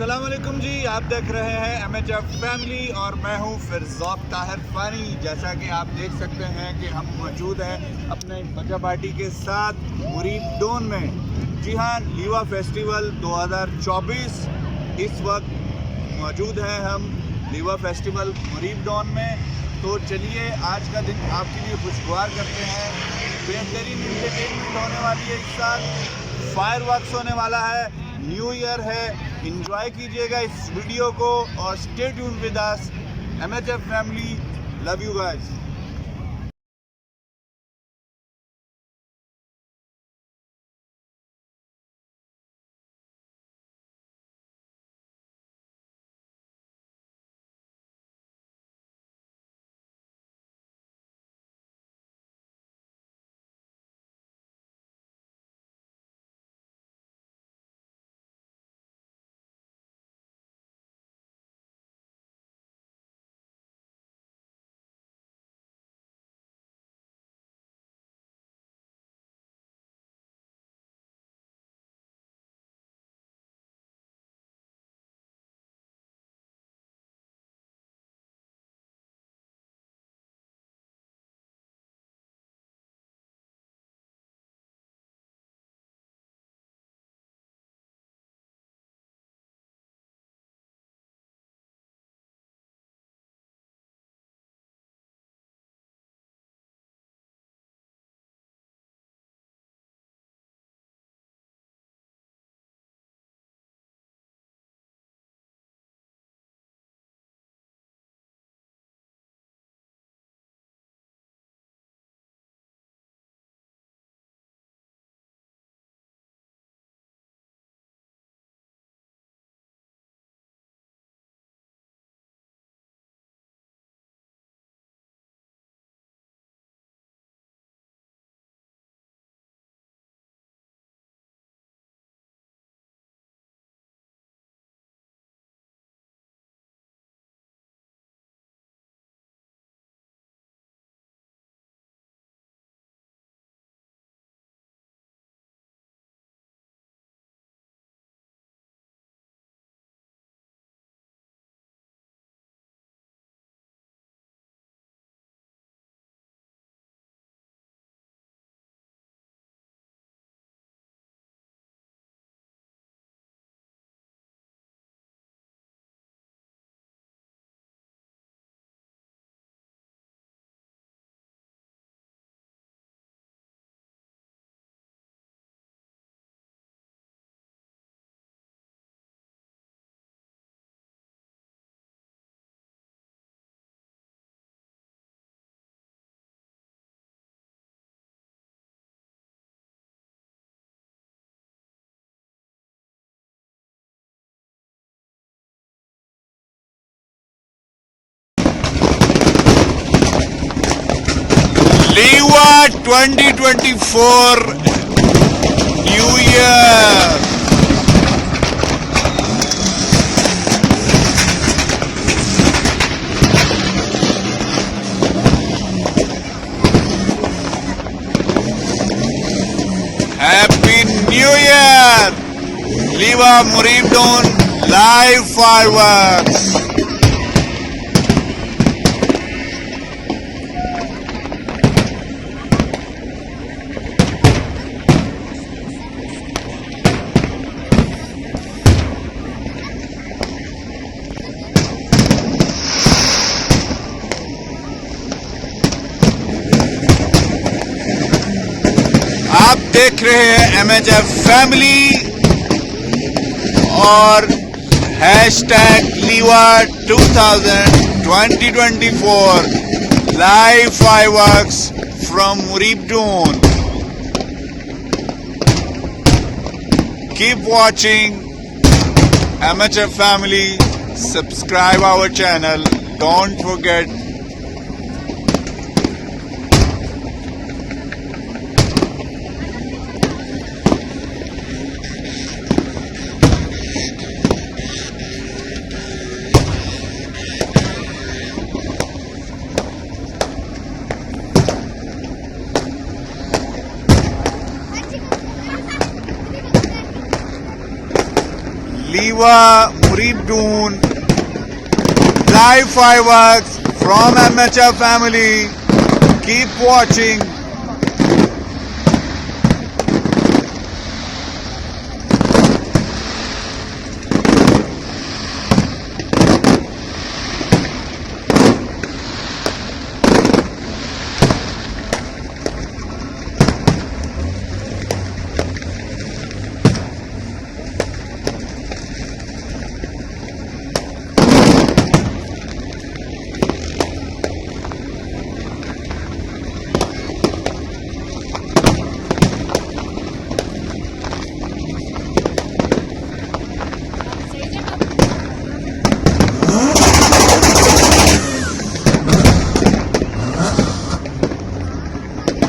अस्सलाम वालेकुम जी, आप देख रहे हैं MHF फैमिली और मैं हूं फिरज़ौक ताहिर फ़ानी। जैसा कि आप देख सकते हैं कि हम मौजूद हैं अपने बच्चा पार्टी के साथ मुरीब डून में। जी हाँ, लीवा फेस्टिवल 2024 इस वक्त मौजूद हैं हम लीवा फेस्टिवल मुरीब डून में। तो चलिए आज का दिन आपके लिए खुशगवार करते हैं। बेहतरीन इंटरटेनमेंट होने वाली है, इस साथ फायर वर्क्स होने वाला है, न्यू ईयर है। एंजॉय कीजिएगा इस वीडियो को और stay tune with us. MHF family, love you guys. Liwa 2024 New Year. Happy New Year! Liwa Mureeb Dune live fireworks. आप देख रहे हैं MHF फैमिली और #Liwa 2024 live fireworks from Mureeb Dune. Keep watching MHF family. Subscribe our channel. Don't forget Liwa, Mureeb Dune, live fireworks from MHF family. Keep watching.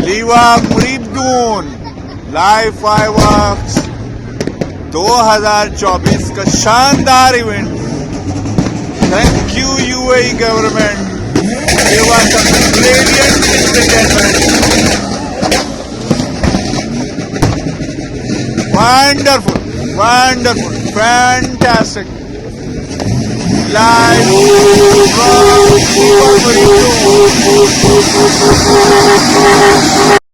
Liwa, Mureeb Dune, live fireworks 2024 का शानदार event. Thank U UAE government. Give us a brilliant entertainment. Wonderful, wonderful, fantastic. Live from Liwa, Mureeb Dune.